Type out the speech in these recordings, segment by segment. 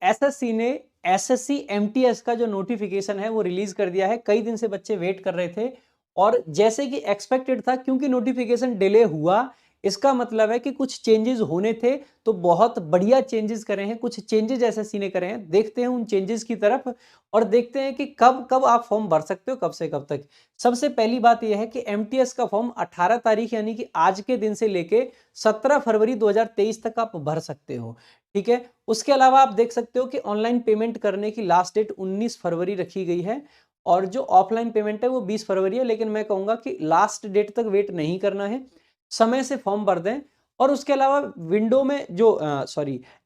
SSC ने SSC MTS का जो नोटिफिकेशन है वो रिलीज कर दिया है। कई दिन से बच्चे वेट कर रहे थे और जैसे कि एक्सपेक्टेड था, क्योंकि नोटिफिकेशन डिले हुआ, इसका मतलब है कि कुछ चेंजेस होने थे, तो बहुत बढ़िया चेंजेस करे हैं, कुछ चेंजेस एसएससी ने करे हैं। देखते हैं उन चेंजेस की तरफ और देखते हैं कि कब कब आप फॉर्म भर सकते हो, कब से कब तक। सबसे पहली बात यह है कि एमटीएस का फॉर्म 18 तारीख यानी कि आज के दिन से लेके 17 फरवरी 2023 तक आप भर सकते हो। ठीक है, उसके अलावा आप देख सकते हो कि ऑनलाइन पेमेंट करने की लास्ट डेट 19 फरवरी रखी गई है और जो ऑफलाइन पेमेंट है वो 20 फरवरी है। लेकिन मैं कहूंगा कि लास्ट डेट तक वेट नहीं करना है, समय से फॉर्म भर दें। और उसके अलावा विंडो में जो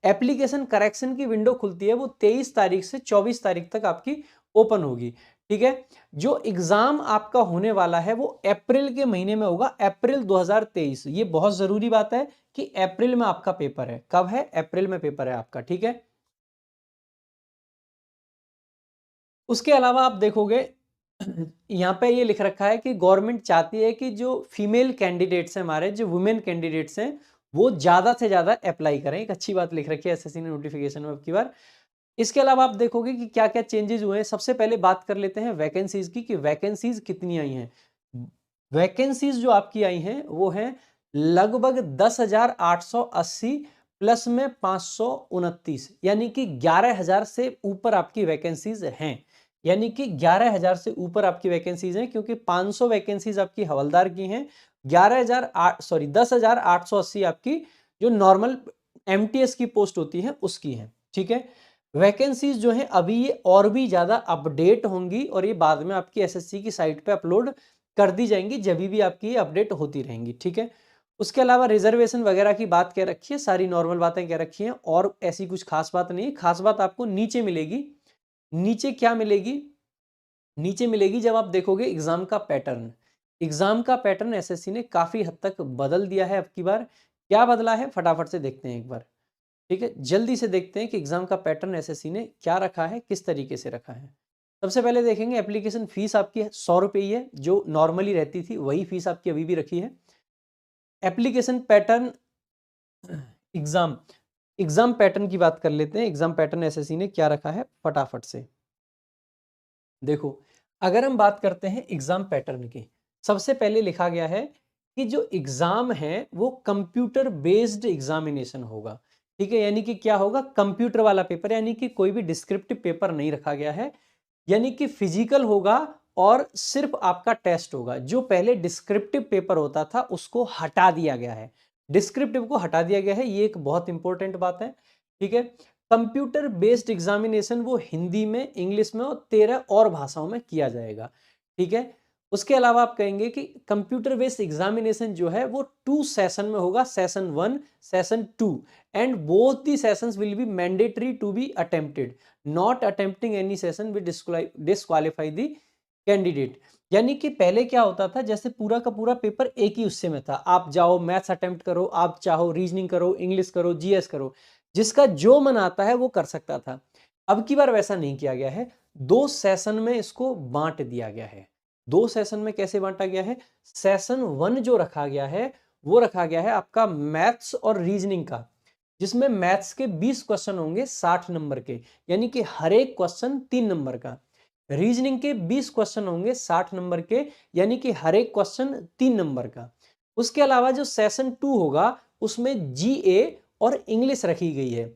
एप्लीकेशन करेक्शन की विंडो खुलती है वो 23 तारीख से 24 तारीख तक आपकी ओपन होगी। ठीक है, जो एग्जाम आपका होने वाला है वो अप्रैल के महीने में होगा, अप्रैल 2023। ये बहुत जरूरी बात है कि अप्रैल में आपका पेपर है। कब है? अप्रैल में पेपर है आपका। ठीक है, उसके अलावा आप देखोगे यहाँ पे ये लिख रखा है कि गवर्नमेंट चाहती है कि जो फीमेल कैंडिडेट्स हैं, हमारे जो वुमेन कैंडिडेट्स हैं, वो ज्यादा से ज्यादा अप्लाई करें। एक अच्छी बात लिख रखी है एसएससी ने नोटिफिकेशन में अब की बार। इसके अलावा आप देखोगे कि क्या क्या चेंजेस हुए हैं। सबसे पहले बात कर लेते हैं वैकेंसीज की कि वैकेंसीज कितनी आई हैं। वैकेंसीज जो आपकी आई हैं वो हैं लगभग 10,880 प्लस में 529, यानी कि 11,000 से ऊपर आपकी वैकेंसीज हैं। यानी कि 11,000 से ऊपर आपकी वैकेंसीज हैं, क्योंकि 500 वैकेंसीज आपकी हवलदार की हैं, 10,880 आपकी जो नॉर्मल एमटीएस की पोस्ट होती है उसकी है। ठीक है, वैकेंसीज जो है अभी ये और भी ज्यादा अपडेट होंगी और ये बाद में आपकी एसएससी की साइट पे अपलोड कर दी जाएंगी, जब भी आपकी ये अपडेट होती रहेंगी। ठीक है, उसके अलावा रिजर्वेशन वगैरह की बात कह रखी है, सारी नॉर्मल बातें कह रखी हैं और ऐसी कुछ खास बात नहीं है। खास बात आपको नीचे मिलेगी। नीचे क्या मिलेगी? नीचे मिलेगी जब आप देखोगे एग्जाम का पैटर्न। एग्जाम का पैटर्न एसएससी ने काफी हद तक बदल दिया है अब की बार। क्या बदला है फटाफट से देखते हैं एक बार। ठीक है, जल्दी से देखते हैं कि एग्जाम का पैटर्न एसएससी ने क्या रखा है, किस तरीके से रखा है। सबसे पहले देखेंगे एप्लीकेशन फीस आपकी 100 रुपये ही है, जो नॉर्मली रहती थी वही फीस आपकी अभी भी रखी है। Application pattern, exam exam pattern की बात कर लेते हैं। एग्जाम पैटर्न एसएससी ने क्या रखा है फटाफट से देखो। अगर हम बात करते हैं एग्जाम पैटर्न की, सबसे पहले लिखा गया है कि जो एग्जाम है वो कंप्यूटर बेस्ड एग्जामिनेशन होगा। ठीक है, यानी कि क्या होगा? कंप्यूटर वाला पेपर, यानी कि कोई भी डिस्क्रिप्टिव पेपर नहीं रखा गया है, यानी कि फिजिकल होगा और सिर्फ आपका टेस्ट होगा। जो पहले डिस्क्रिप्टिव पेपर होता था उसको हटा दिया गया है, डिस्क्रिप्टिव को हटा दिया गया है, ये एक बहुत इंपॉर्टेंट बात है। ठीक है, कंप्यूटर बेस्ड एग्जामिनेशन वो हिंदी में, इंग्लिश में और 13 और भाषाओं में किया जाएगा। ठीक है, उसके अलावा आप कहेंगे कि कंप्यूटर बेस्ड एग्जामिनेशन जो है वो 2 सेशन में होगा, session 1, session 2, and both the sessions will be mandatory to be attempted, not attempting any session will disqualify the candidate. यानी कि पहले क्या होता था, जैसे पूरा का पूरा पेपर एक ही उससे में था, आप जाओ मैथ्स अटेम्प्ट करो, आप चाहो रीजनिंग करो, इंग्लिश करो, जीएस करो, जिसका जो मन आता है वो कर सकता था। अब की बार वैसा नहीं किया गया है, 2 सेशन में इसको बांट दिया गया है। 2 सेशन में कैसे बांटा गया है? सेशन 1 जो रखा गया है वो रखा गया है आपका मैथ्स और रीजनिंग का, जिसमें मैथ्स के 20 क्वेश्चन होंगे 60 नंबर के, यानी कि हर एक क्वेश्चन 3 नंबर का। रीजनिंग के 20 क्वेश्चन होंगे 60 नंबर के, यानी कि हर एक क्वेश्चन 3 नंबर का। उसके अलावा जो सेशन 2 होगा उसमें जीए और इंग्लिश रखी गई है।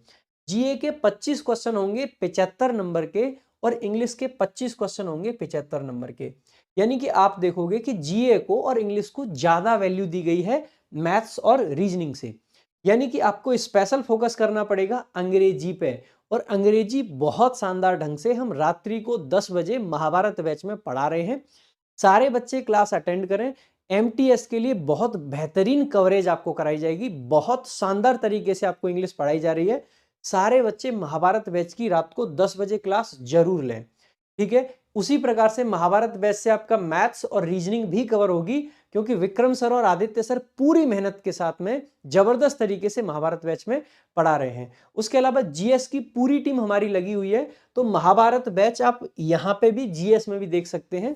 जीए के 25 क्वेश्चन होंगे 75 नंबर के और इंग्लिश के 25 क्वेश्चन होंगे 75 नंबर के। यानी कि आप देखोगे कि जीए को और इंग्लिश को ज्यादा वैल्यू दी गई है मैथ्स और रीजनिंग से। यानी कि आपको स्पेशल फोकस करना पड़ेगा अंग्रेजी पे, और अंग्रेजी बहुत शानदार ढंग से हम रात्रि को 10 बजे महाभारत बैच में पढ़ा रहे हैं। सारे बच्चे क्लास अटेंड करें। एमटीएस के लिए बहुत बेहतरीन कवरेज आपको कराई जाएगी, बहुत शानदार तरीके से आपको इंग्लिश पढ़ाई जा रही है। सारे बच्चे महाभारत बैच की रात को 10 बजे क्लास जरूर लें। ठीक है, उसी प्रकार से महाभारत बैच से आपका मैथ्स और रीजनिंग भी कवर होगी, क्योंकि विक्रम सर और आदित्य सर पूरी मेहनत के साथ में जबरदस्त तरीके से महाभारत बैच में पढ़ा रहे हैं। उसके अलावा जीएस की पूरी टीम हमारी लगी हुई है, तो महाभारत बैच आप यहां पे भी जीएस में भी देख सकते हैं।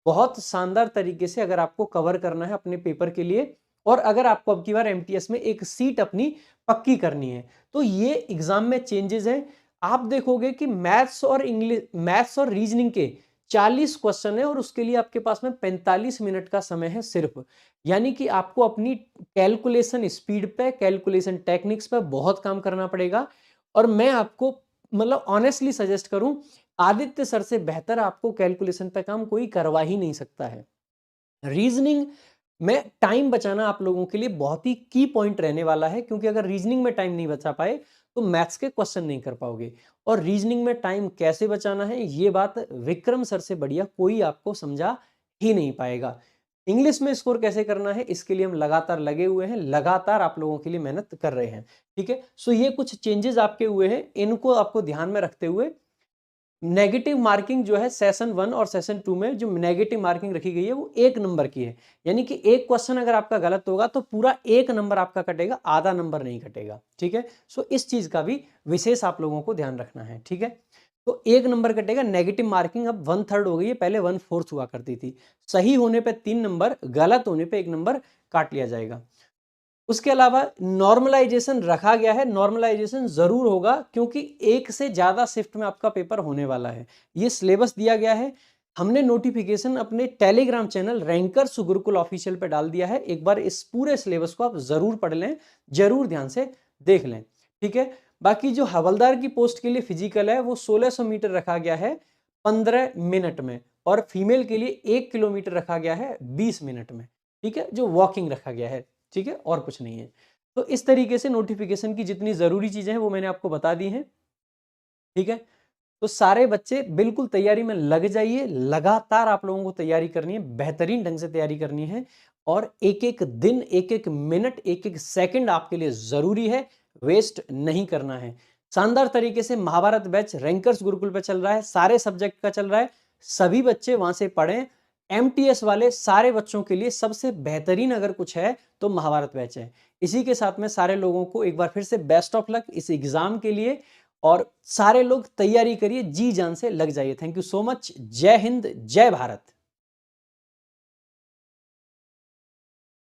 बहुत शानदार तरीके से अगर आपको कवर करना है अपने पेपर के लिए, और अगर आपको अब की बार एमटीएस में एक सीट अपनी पक्की करनी है, तो ये एग्जाम में चेंजेस हैं। आप देखोगे कि मैथ्स और रीजनिंग के 40 क्वेश्चन है और उसके लिए आपके पास में 45 मिनट का समय है सिर्फ। यानी कि आपको अपनी कैलकुलेशन स्पीड पे, कैलकुलेशन टेक्निक्स पे बहुत काम करना पड़ेगा। और मैं आपको मतलब ऑनेस्टली सजेस्ट करूं, आदित्य सर से बेहतर आपको कैलकुलेशन पे काम कोई करवा ही नहीं सकता है। रीजनिंग में टाइम बचाना आप लोगों के लिए बहुत ही की पॉइंट रहने वाला है, क्योंकि अगर रीजनिंग में टाइम नहीं बचा पाए तो मैथ्स के क्वेश्चन नहीं कर पाओगे। और रीजनिंग में टाइम कैसे बचाना है ये बात विक्रम सर से बढ़िया कोई आपको समझा ही नहीं पाएगा। इंग्लिश में स्कोर कैसे करना है इसके लिए हम लगातार लगे हुए हैं, लगातार आप लोगों के लिए मेहनत कर रहे हैं। ठीक है, सो ये कुछ चेंजेस आपके हुए हैं, इनको आपको ध्यान में रखते हुए नेगेटिव मार्किंग जो है सेशन 1 और सेशन 2 में जो नेगेटिव मार्किंग रखी गई है वो 1 नंबर की है। यानी कि एक क्वेश्चन अगर आपका गलत होगा तो पूरा 1 नंबर आपका कटेगा, आधा नंबर नहीं कटेगा। ठीक है, सो इस चीज का भी विशेष आप लोगों को ध्यान रखना है। ठीक है, तो 1 नंबर कटेगा। नेगेटिव मार्किंग अब 1/3 हो गई है, पहले 1/4 हुआ करती थी। सही होने पे 3 नंबर, गलत होने पे 1 नंबर काट लिया जाएगा। उसके अलावा नॉर्मलाइजेशन रखा गया है, नॉर्मलाइजेशन जरूर होगा क्योंकि एक से ज्यादा शिफ्ट में आपका पेपर होने वाला है। ये सिलेबस दिया गया है, हमने नोटिफिकेशन अपने Telegram channel rankers Gurukul official पे डाल दिया है। एक बार इस पूरे सिलेबस को आप जरूर पढ़ लें, जरूर ध्यान से देख लें। ठीक है, बाकी जो हवलदार की पोस्ट के लिए फिजिकल है वो 1600 मीटर रखा गया है 15 मिनट में, और फीमेल के लिए 1 किलोमीटर रखा गया है 20 मिनट में। ठीक है, जो वॉकिंग रखा गया है। ठीक है, और कुछ नहीं है। तो इस तरीके से नोटिफिकेशन की जितनी जरूरी चीजें हैं वो मैंने आपको बता दी हैं। ठीक है, तो सारे बच्चे बिल्कुल तैयारी में लग जाइए, लगातार आप लोगों को तैयारी करनी है, बेहतरीन ढंग से तैयारी करनी है, और एक एक दिन, एक एक मिनट, एक एक सेकंड आपके लिए जरूरी है, वेस्ट नहीं करना है। शानदार तरीके से महाभारत बैच रैंकर्स गुरुकुल पे चल रहा है, सारे सब्जेक्ट का चल रहा है, सभी बच्चे वहां से पढ़ें। एमटीएस वाले सारे बच्चों के लिए सबसे बेहतरीन अगर कुछ है तो महाभारत बैच है। इसी के साथ में सारे लोगों को एक बार फिर से बेस्ट ऑफ लक इस एग्जाम के लिए, और सारे लोग तैयारी करिए, जी जान से लग जाइए। Thank you so much. जय हिंद, जय भारत।